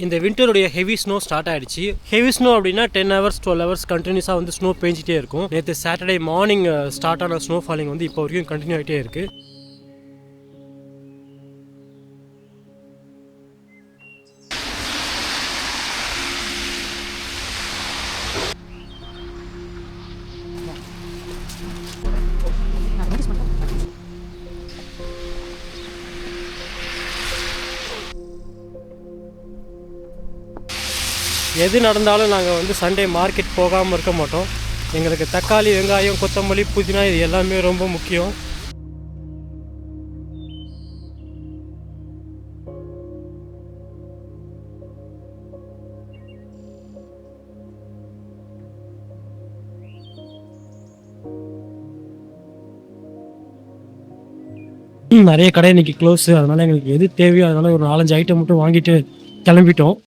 இந்த விண்டருடைய heavy snow start ஆயிடுச்சு. Heavy snow அப்படின்னா 10 hours 12 hours கண்டினியூஸாக வந்து ஸ்னோ பெஞ்சிட்டே இருக்கும். நேற்று சாட்டர்டே மார்னிங் ஸ்டார்ட் ஆன ஸ்னோ ஃபாலிங் வந்து இப்போ வரைக்கும் கண்டினியூ ஆகிட்டே இருக்கு. எது நடந்தாலும் நாங்கள் வந்து சண்டே மார்க்கெட் போகாமல் இருக்க மாட்டோம். எங்களுக்கு தக்காளி, வெங்காயம், கொத்தமல்லி, புதினா இது எல்லாமே ரொம்ப முக்கியம். நிறைய கடை இன்னைக்கு க்ளோஸ். அதனால எங்களுக்கு எது தேவையோ அதனால ஒரு 4-5 ஐட்டம் மட்டும் வாங்கிட்டு கிளம்பிட்டோம்.